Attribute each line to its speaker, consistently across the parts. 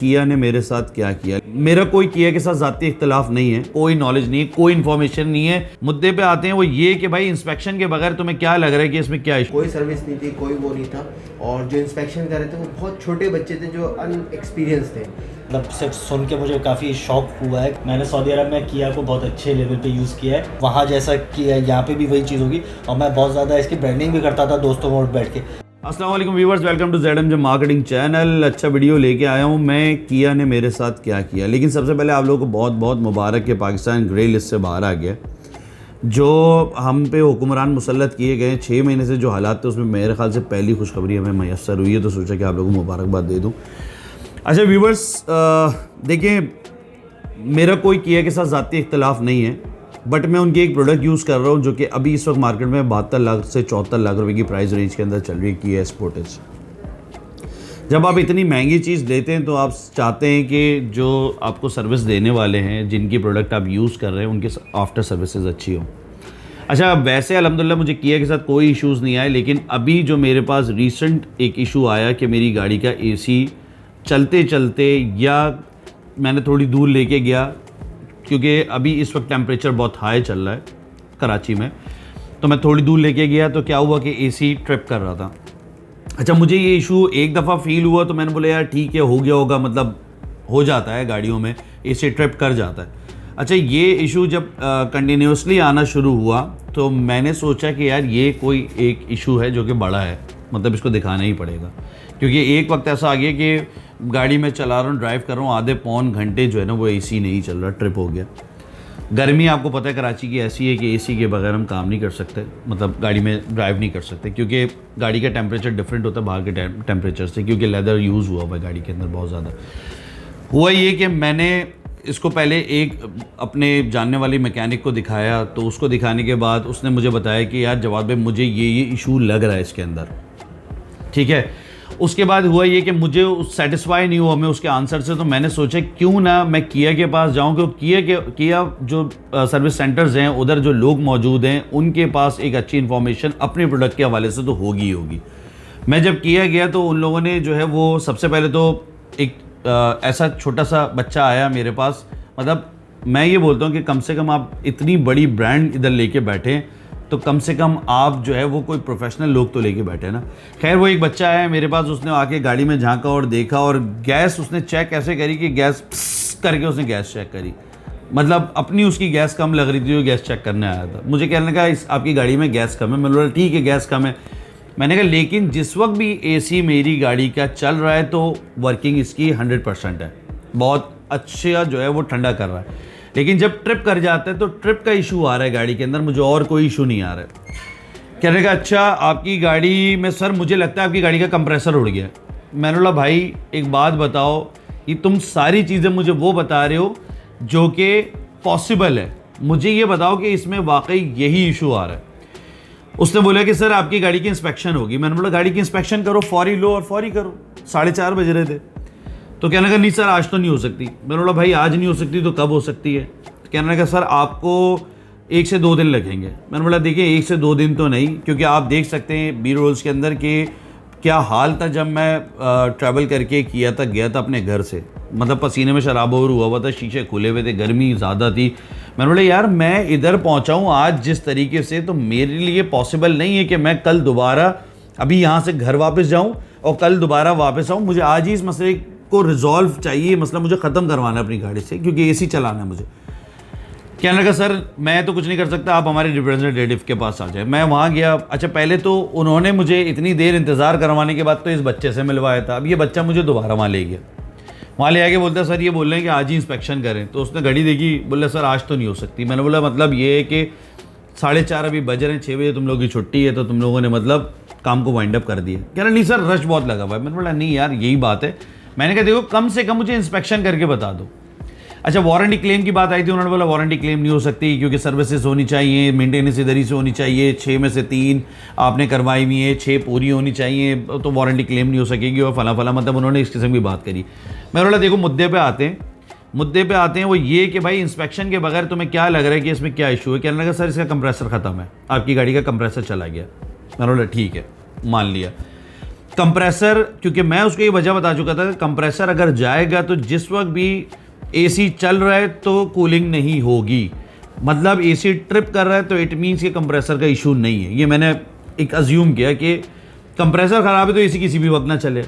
Speaker 1: किया ने मेरे साथ क्या किया। मेरा कोई किया के साथ जाती इख्तलाफ नहीं है, कोई नॉलेज नहीं है, कोई इन्फॉर्मेशन नहीं है। मुद्दे पे आते हैं वो ये कि भाई इंस्पेक्शन के बगैर तुम्हें क्या लग रहा है कि इसमें क्या इशू।
Speaker 2: कोई सर्विस नहीं थी, कोई वो नहीं था। और जो इंस्पेक्शन कर रहे थे वो बहुत छोटे बच्चे थे जो अनएक्सपीरियंस थे।
Speaker 3: मतलब सिर्फ सुन के मुझे काफ़ी शौक हुआ है। मैंने सऊदी अरब में किया को बहुत अच्छे लेवल पे यूज़ किया है, वहाँ जैसा किया है यहाँ पे भी वही चीज़ होगी। और मैं बहुत ज़्यादा इसकी ब्रांडिंग भी करता था दोस्तों को बैठ के।
Speaker 1: अस्सलाम वालेकुम viewers, welcome to ZMJ marketing channel. अच्छा वीडियो लेके आया हूँ मैं, किया ने मेरे साथ क्या किया। लेकिन सबसे पहले आप लोगों को बहुत बहुत मुबारक कि पाकिस्तान ग्रे लिस्ट से बाहर आ गया। जो हम पे हुक्मरान मुसल्लत किए गए 6 महीने से जो हालात थे उसमें मेरे ख्याल से पहली खुशखबरी हमें मैसर हुई है, तो सोचा कि आप लोगों को मुबारकबाद दे दूँ। अच्छा व्यूअर्स, देखिए मेरा कोई किया के साथ ज़ाती इख्तलाफ नहीं है, बट मैं उनकी एक प्रोडक्ट यूज़ कर रहा हूँ जो कि अभी इस वक्त मार्केट में 72 लाख से 74 लाख रुपए की प्राइस रेंज के अंदर चल रही है, किया स्पोर्टेज। जब आप इतनी महंगी चीज़ लेते हैं तो आप चाहते हैं कि जो आपको सर्विस देने वाले हैं, जिनकी प्रोडक्ट आप यूज़ कर रहे हैं, उनकी आफ्टर सर्विसेज अच्छी हो। अच्छा, वैसे अल्हम्दुलिल्लाह मुझे किया के साथ कोई इश्यूज़ नहीं आए, लेकिन अभी जो मेरे पास रिसेंट एक इशू आया कि मेरी गाड़ी का AC चलते चलते, या मैंने थोड़ी दूर लेके गया क्योंकि अभी इस वक्त टेम्परेचर बहुत हाई चल रहा है कराची में, तो मैं थोड़ी दूर लेके गया तो क्या हुआ कि AC ट्रिप कर रहा था। अच्छा, मुझे ये इशू एक दफ़ा फील हुआ तो मैंने बोला यार ठीक है, हो गया होगा, मतलब हो जाता है गाड़ियों में, AC ट्रिप कर जाता है। अच्छा, ये इशू जब कंटिन्यूसली आना शुरू हुआ तो मैंने सोचा कि यार ये कोई एक इशू है जो कि बड़ा है, मतलब इसको दिखाना ही पड़ेगा। क्योंकि एक वक्त ऐसा आ गया कि गाड़ी में चला रहा हूँ, ड्राइव कर रहा हूँ, आधे पौन घंटे जो है ना वो AC नहीं चल रहा, ट्रिप हो गया। गर्मी आपको पता है कराची की ऐसी है कि AC के बगैर हम काम नहीं कर सकते, मतलब गाड़ी में ड्राइव नहीं कर सकते, क्योंकि गाड़ी का टेम्परेचर डिफरेंट होता है बाहर के टेम्परेचर से, क्योंकि लेदर यूज़ हुआ हुआ है गाड़ी के अंदर बहुत ज़्यादा। हुआ ये कि मैंने इसको पहले एक अपने जानने वाली मैकेनिक को दिखाया, तो उसको दिखाने के बाद उसने मुझे बताया कि यार जवाब भाई मुझे ये इशू लग रहा है इसके अंदर, ठीक है। उसके बाद हुआ ये कि मुझे सेटिस्फाई नहीं हुआ मैं उसके आंसर से, तो मैंने सोचा क्यों ना मैं किया के पास जाऊं, क्योंकि किया जो सर्विस सेंटर्स हैं उधर जो लोग मौजूद हैं उनके पास एक अच्छी इन्फॉर्मेशन अपने प्रोडक्ट के हवाले से तो होगी ही होगी। मैं जब किया गया तो उन लोगों ने जो है वो सबसे पहले तो एक ऐसा छोटा सा बच्चा आया मेरे पास, मतलब मैं ये बोलता हूँ कि कम से कम आप इतनी बड़ी ब्रांड इधर लेके बैठे तो कम से कम आप जो है वो कोई प्रोफेशनल लोग तो लेके बैठे ना। खैर वो एक बच्चा आया मेरे पास, उसने आके गाड़ी में झांका और देखा, और गैस उसने चेक ऐसे करी कि गैस करके उसने गैस चेक करी, मतलब अपनी उसकी गैस कम लग रही थी, वो गैस चेक करने आया था। मुझे कहने का इस आपकी गाड़ी में गैस कम है, मैंने बोला ठीक है गैस कम है। मैंने कहा लेकिन जिस वक्त भी AC मेरी गाड़ी का चल रहा है तो वर्किंग इसकी 100% है, बहुत अच्छा जो है वो ठंडा कर रहा है। लेकिन जब ट्रिप कर जाता है तो ट्रिप का इशू आ रहा है गाड़ी के अंदर, मुझे और कोई इशू नहीं आ रहा है। कहने का अच्छा आपकी गाड़ी में सर मुझे लगता है आपकी गाड़ी का कंप्रेसर उड़ गया। मैंने बोला भाई एक बात बताओ कि तुम सारी चीज़ें मुझे वो बता रहे हो जो कि पॉसिबल है, मुझे ये बताओ कि इसमें वाकई यही इशू आ रहा है। उसने बोला कि सर आपकी गाड़ी की इंस्पेक्शन होगी। मैंने बोला गाड़ी की इंस्पेक्शन करो, फौरी लो और फौरी करो। 4:30 बज रहे थे, तो कहने लगा नहीं सर आज तो नहीं हो सकती। मैंने बोला भाई आज नहीं हो सकती तो कब हो सकती है? तो कहने लगा सर आपको 1 से 2 दिन लगेंगे। मैंने बोला देखिए 1 से 2 दिन तो नहीं, क्योंकि आप देख सकते हैं बी रोल्स के अंदर कि क्या हाल था जब मैं ट्रैवल करके गया था अपने घर से, मतलब पसीने में शराबोर हुआ था, शीशे खुले हुए थे, गर्मी ज़्यादा थी। मैंने बोला यार मैं इधर पहुंचा हूं आज जिस तरीके से, तो मेरे लिए पॉसिबल नहीं है कि मैं कल दोबारा अभी यहाँ से घर वापस जाऊँ और कल दोबारा वापस आऊँ। मुझे आज ही इस मसले को रिजॉल्व चाहिए, मसला मुझे ख़त्म करवाना है अपनी गाड़ी से, क्योंकि AC चलाना है मुझे। कहने लगा सर मैं तो कुछ नहीं कर सकता, आप हमारे रिप्रेजेंटेटिव के पास आ जाए। मैं वहाँ गया। अच्छा पहले तो उन्होंने मुझे इतनी देर इंतज़ार करवाने के बाद तो इस बच्चे से मिलवाया था, अब ये बच्चा मुझे दोबारा वहाँ ले गया। वहाँ ले आके बोलता सर ये बोल रहे हैं कि आज ही इंस्पेक्शन करें। तो उसने घड़ी देखी, बोला सर आज तो नहीं हो सकती। मैंने बोला मतलब ये है कि 4:30 अभी बज रहे हैं, 6 बजे तुम लोगों की छुट्टी है, तो तुम लोगों ने मतलब काम को वाइंड अप कर दिया। कह रहा नहीं सर रश बहुत लगा हुआ है। मैंने बोला नहीं यार यही बात है। मैंने कहा देखो कम से कम मुझे इंस्पेक्शन करके बता दो। अच्छा वारंटी क्लेम की बात आई थी, उन्होंने बोला वारंटी क्लेम नहीं हो सकती क्योंकि सर्विसेज होनी चाहिए, मेंटेनेंस इधर ही से होनी चाहिए, 6 में से 3 आपने करवाई हुई है, 6 पूरी होनी चाहिए, तो वारंटी क्लेम नहीं हो सकेगी और फला फला, मतलब उन्होंने इस किस्म की बात करी। मैं बोला देखो मुद्दे पे आते हैं वो ये कि भाई इंस्पेक्शन के बगैर तुम्हें क्या लग रहा है कि इसमें क्या इशू है? कहने लगा सर इसका कंप्रेसर ख़त्म है, आपकी गाड़ी का कंप्रेसर चला गया। मैंने बोला ठीक है मान लिया। कंप्रेसर, क्योंकि मैं उसको ये वजह बता चुका था, कंप्रेसर अगर जाएगा तो जिस वक्त भी एसी चल रहा है तो कूलिंग नहीं होगी, मतलब एसी ट्रिप कर रहा है तो इट मीन्स कि कंप्रेसर का इशू नहीं है। ये मैंने एक अज्यूम किया कि कंप्रेसर ख़राब है तो एसी किसी भी वक्त ना चले।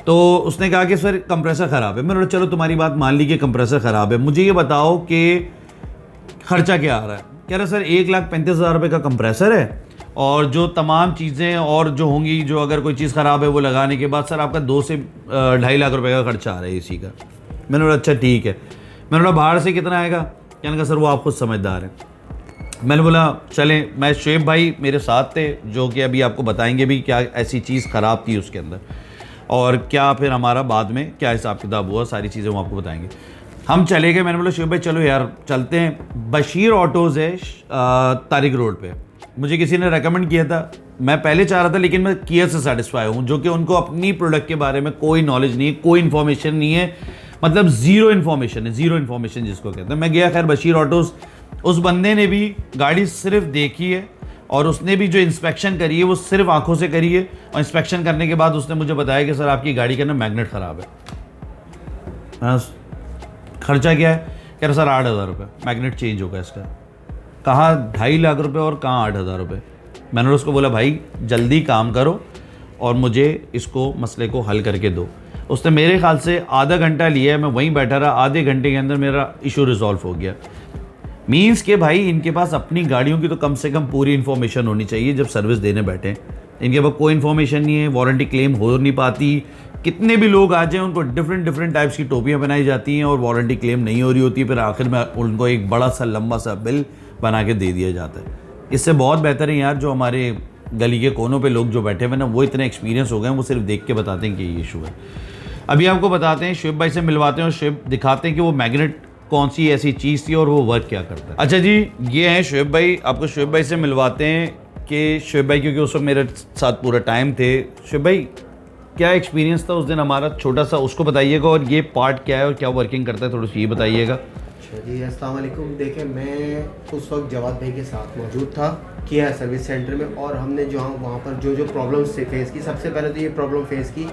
Speaker 1: तो उसने कहा कि सर कंप्रेसर ख़राब है। मैंने बोला चलो तुम्हारी बात मान ली कि कंप्रेसर ख़राब है, मुझे ये बताओ कि खर्चा क्या आ रहा है। कह रहा सर 1,35,000 रुपये का कंप्रेसर है और जो तमाम चीज़ें और जो होंगी, जो अगर कोई चीज़ ख़राब है वो लगाने के बाद सर आपका 2 से 2.5 लाख रुपए का खर्चा आ रहा है एसी का। मैंने बोला अच्छा ठीक है। मैंने बोला बाहर से कितना आएगा? कहने का सर वो आप खुद समझदार हैं। मैंने बोला चलें, मैं शुएब भाई मेरे साथ थे जो कि अभी आपको बताएंगे भी क्या ऐसी चीज़ ख़राब थी उसके अंदर और क्या फिर हमारा बाद में क्या हिसाब किताब हुआ, सारी चीज़ें वो आपको बताएंगे। हम चले गए। मैंने बोला शुएब भाई चलो यार चलते हैं। बशीर ऑटोज़ है तारिक रोड पे, मुझे किसी ने रेकमेंड किया था। मैं पहले चाह रहा था लेकिन मैं किया से सेटिस्फाई हूँ, जो कि उनको अपनी प्रोडक्ट के बारे में कोई नॉलेज नहीं है, कोई इन्फॉर्मेशन नहीं है, मतलब ज़ीरो इन्फॉर्मेशन है, ज़ीरो इन्फॉर्मेशन जिसको कहते हैं। मैं गया खैर बशीर ऑटोज़, उस बंदे ने भी गाड़ी सिर्फ देखी है और उसने भी जो इंस्पेक्शन करी है वो सिर्फ आंखों से करी है और इंस्पेक्शन करने के बाद उसने मुझे बताया कि सर आपकी गाड़ी का ना मैग्नेट ख़राब है। हाँ, खर्चा क्या है? कह रहा सर 8,000 रुपये मैग्नेट चेंज होगा इसका। कहाँ 2.5 लाख रुपये और कहाँ 8,000 रुपये। मैंने उसको बोला भाई जल्दी काम करो और मुझे इसको मसले को हल करके दो। उसने मेरे ख्याल से आधा घंटा लिया, मैं वहीं बैठा रहा, आधे घंटे के अंदर मेरा इशू रिजॉल्व हो गया। मीन्स के भाई इनके पास अपनी गाड़ियों की तो कम से कम पूरी इन्फॉर्मेशन होनी चाहिए जब सर्विस देने बैठे। इनके पास कोई इन्फॉर्मेशन नहीं है, वारंटी क्लेम हो नहीं पाती। कितने भी लोग आ जाएं उनको डिफरेंट टाइप्स की टोपियाँ बनाई जाती हैं और वारंटी क्लेम नहीं हो रही होती, फिर आखिर में उनको एक बड़ा सा लंबा सा बिल बना के दे दिया जाता है। इससे बहुत बेहतर है यार जो हमारे गली के कोनों पे लोग जो बैठे हुए ना, वो इतने एक्सपीरियंस हो गए हैं, वो सिर्फ देख के बताते हैं कि ये इशू है। अभी आपको बताते हैं, शुएब भाई से मिलवाते हैं और शुएब दिखाते हैं कि वो मैग्नेट कौन सी ऐसी चीज़ थी और वो वर्क क्या करता है। अच्छा जी, ये हैं शुएब भाई, आपको शुएब भाई से मिलवाते हैं कि शुएब भाई, क्योंकि उस वक्त मेरे साथ पूरा टाइम थे। शुएब भाई क्या एक्सपीरियंस था उस दिन हमारा छोटा सा, उसको बताइएगा, और ये पार्ट क्या है और क्या वर्किंग करता है थोड़ा सा ये बताइएगा।
Speaker 2: अच्छा जी, अस्सलाम वालेकुम। देखें, मैं उस वक्त जवाद भाई के साथ मौजूद था किया सर्विस सेंटर में, और हमने जो वहाँ पर जो प्रॉब्लम्स से फेस की, सबसे पहले तो ये प्रॉब्लम फेस की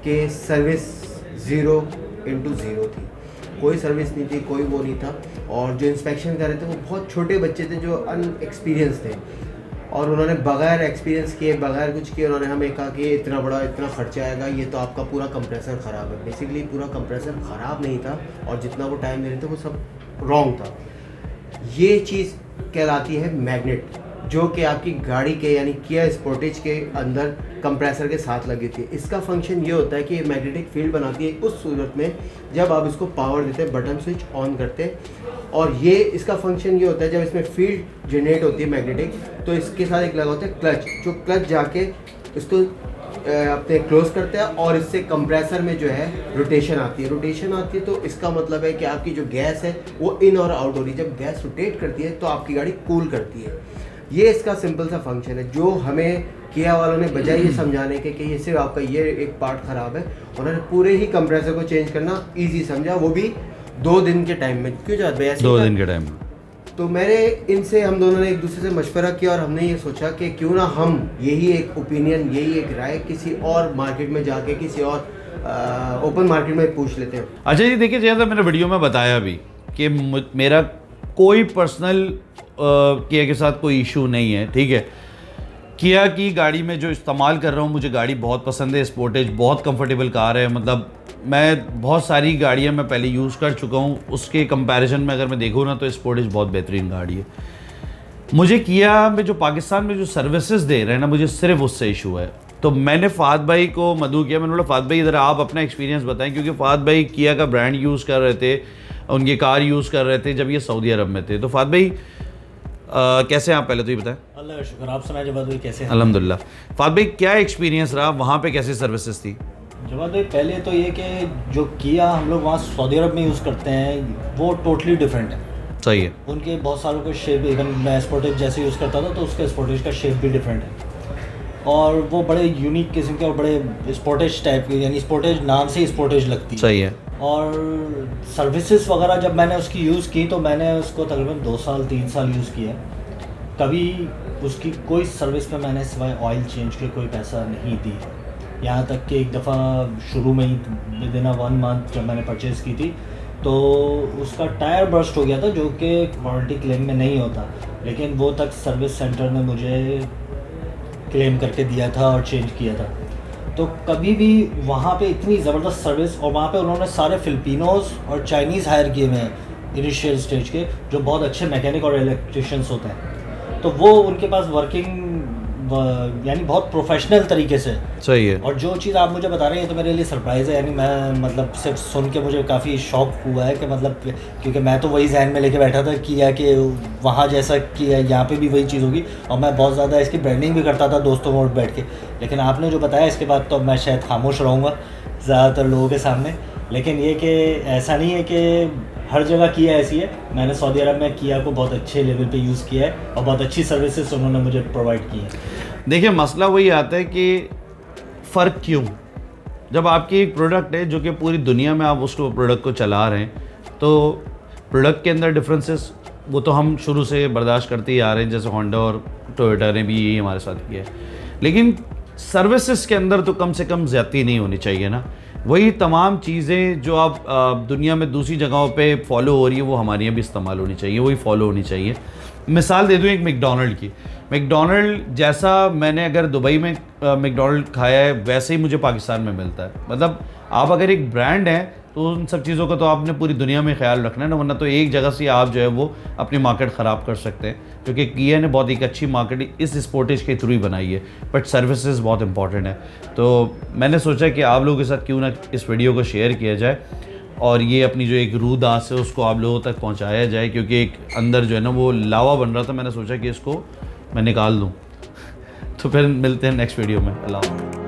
Speaker 2: कि सर्विस 0x0 थी, कोई सर्विस नहीं थी, कोई वो नहीं था। और जो इंस्पेक्शन कर रहे थे वो बहुत छोटे बच्चे थे जो अनएक्सपीरियंस थे, और उन्होंने बगैर एक्सपीरियंस किए, बगैर कुछ किए, उन्होंने हमें कहा कि इतना खर्चा आएगा, ये तो आपका पूरा कंप्रेसर ख़राब है। बेसिकली पूरा कंप्रेसर ख़राब नहीं था और जितना वो टाइम दे रहे थे वो सब रॉन्ग था। ये चीज़ कहलाती है मैग्नेट, जो कि आपकी गाड़ी के यानी किया स्पोर्टेज के अंदर कंप्रेसर के साथ लगी थी। इसका फंक्शन ये होता है कि ये मैग्नेटिक फील्ड बनाती है उस सूरत में जब आप इसको पावर देते हैं, बटन स्विच ऑन करते हैं, और ये इसका फंक्शन ये होता है जब इसमें फील्ड जनरेट होती है मैग्नेटिक, तो इसके साथ एक लगा होता है क्लच, जो क्लच जाके इसको अपने क्लोज करते हैं और इससे कंप्रेसर में जो है रोटेशन आती है। तो इसका मतलब है कि आपकी जो गैस है वो इन और आउट हो रही है। जब गैस रोटेट करती है तो आपकी गाड़ी कूल करती है। ये इसका सिंपल सा फंक्शन है जो हमें किया वालों ने बजाय ये समझाने के कि ये सिर्फ आपका ये एक पार्ट ख़राब है, उन्होंने पूरे ही कंप्रेसर को चेंज करना ईजी समझा, वो भी 2 दिन के टाइम में। क्यों जात भाई?
Speaker 1: 2 दिन के टाइम में।
Speaker 2: तो हम दोनों ने एक दूसरे से मशवरा किया और हमने ये सोचा कि क्यों ना हम यही एक ओपिनियन, यही एक राय किसी और मार्केट में जाके किसी और ओपन मार्केट में पूछ लेते हैं।
Speaker 1: अच्छा जी, देखिए जैसा मैंने वीडियो में बताया भी कि मेरा कोई पर्सनल किया के साथ कोई इशू नहीं है, ठीक है। किया की गाड़ी में जो इस्तेमाल कर रहा हूँ, मुझे गाड़ी बहुत पसंद है, स्पोर्टेज बहुत कंफर्टेबल कार है, मतलब मैं बहुत सारी गाड़ियाँ मैं पहले यूज़ कर चुका हूँ, उसके कंपैरिजन में अगर मैं देखूँ ना तो स्पोर्टेज बहुत बेहतरीन गाड़ी है। मुझे किया में जो पाकिस्तान में जो सर्विसेज दे रहे हैं ना, मुझे सिर्फ उससे इशू है। तो मैंने फ़ाद भाई को मदऊ किया, मैंने बोला फ़ाद भाई इधर आप अपना एक्सपीरियंस बताएं, क्योंकि फ़ाद भाई किया का ब्रांड यूज़ कर रहे थे, उनकी कार यूज़ कर रहे थे जब ये सऊदी अरब में थे। तो फ़ाद भाई कैसे हैं आप, पहले तो ये बताएं।
Speaker 3: अल्लाह का शुक्र, आप सुनाए जवाद भाई कैसे हैं?
Speaker 1: अल्हम्दुलिल्लाह। फ़ाद भाई क्या एक्सपीरियंस रहा वहाँ पे, कैसे सर्विसेज थी?
Speaker 3: जवाद भाई पहले तो ये कि जो किया हम लोग वहाँ सऊदी अरब में यूज़ करते हैं वो टोटली डिफरेंट है।
Speaker 1: सही है।
Speaker 3: उनके बहुत सारों का शेप, इवन मैं स्पोर्टेज जैसे यूज़ करता था तो उसका स्पोर्टेज का शेप भी डिफरेंट है, और वो बड़े यूनिक किस्म के और बड़े स्पोर्टेज टाइप के, यानी स्पोर्टेज नाम से ही स्पोर्टेज लगती है।
Speaker 1: सही है।
Speaker 3: और सर्विसेज वगैरह जब मैंने उसकी यूज़ की तो मैंने उसको तकरीबन 2 साल 3 साल यूज़ किया, कभी उसकी कोई सर्विस में मैंने सिवाय ऑयल चेंज के कोई पैसा नहीं दी। यहाँ तक कि एक दफ़ा शुरू में ही विद इन 1 मंथ जब मैंने परचेज़ की थी तो उसका टायर बर्स्ट हो गया था, जो कि वारंटी क्लेम में नहीं होता, लेकिन वो तक सर्विस सेंटर ने मुझे क्लेम करके दिया था और चेंज किया था। तो कभी भी वहाँ पे इतनी ज़बरदस्त सर्विस, और वहाँ पे उन्होंने सारे फिलिपिनोज़ और चाइनीज़ हायर किए हुए हैं इनिशियल स्टेज के, जो बहुत अच्छे मैकेनिक और इलेक्ट्रिशियंस होते हैं। तो वो उनके पास वर्किंग यानी बहुत प्रोफेशनल तरीके से
Speaker 1: सही है।
Speaker 3: और जो चीज़ आप मुझे बता रहे हैं तो मेरे लिए सरप्राइज़ है। यानी मैं मतलब सिर्फ सुन के मुझे काफ़ी शौक हुआ है कि मतलब, क्योंकि मैं तो वही जहन में लेके बैठा था कि वहाँ जैसा किया यहाँ पे भी वही चीज़ होगी, और मैं बहुत ज़्यादा इसकी ब्रांडिंग भी करता था दोस्तों में बैठ के। लेकिन आपने जो बताया इसके बाद तो मैं शायद खामोश रहूँगा ज़्यादातर लोगों के सामने। लेकिन ये कि ऐसा नहीं है कि हर जगह किया ऐसी है। मैंने सऊदी अरब में किया को बहुत अच्छे लेवल पे यूज़ किया है और बहुत अच्छी सर्विसेज उन्होंने मुझे प्रोवाइड की है।
Speaker 1: देखिए, मसला वही आता है कि फ़र्क क्यों, जब आपकी एक प्रोडक्ट है जो कि पूरी दुनिया में आप उसको प्रोडक्ट को चला रहे हैं, तो प्रोडक्ट के अंदर डिफरेंसेस वो तो हम शुरू से बर्दाश्त करते ही आ रहे हैं, जैसे होंडा और टोयोटा ने भी यही हमारे साथ किया है। लेकिन सर्विसेज के अंदर तो कम से कम ज़्यादती नहीं होनी चाहिए ना। वही तमाम चीज़ें जो आप दुनिया में दूसरी जगहों पे फॉलो हो रही है वो हमारे यहाँ भी इस्तेमाल होनी चाहिए, वही फॉलो होनी चाहिए। मिसाल दे दूँ एक मैकडॉनल्ड की। मैकडॉनल्ड जैसा मैंने अगर दुबई में मैकडॉनल्ड खाया है वैसे ही मुझे पाकिस्तान में मिलता है। मतलब आप अगर एक ब्रांड हैं तो उन सब चीज़ों का तो आपने पूरी दुनिया में ख्याल रखना है ना, वरना तो एक जगह से आप जो है वो अपनी मार्केट ख़राब कर सकते हैं। क्योंकि किया ने बहुत एक अच्छी मार्केट इस स्पोर्टेज के थ्रू ही बनाई है, बट सर्विसेज बहुत इंपॉर्टेंट है। तो मैंने सोचा कि आप लोगों के साथ क्यों ना इस वीडियो को शेयर किया जाए और ये अपनी जो एक रूह दास है उसको आप लोगों तक पहुँचाया जाए, क्योंकि एक अंदर जो है ना वो लावा बन रहा था। मैंने सोचा कि इसको मैं निकाल दूँ। तो फिर मिलते हैं नेक्स्ट वीडियो में। अल्लाह।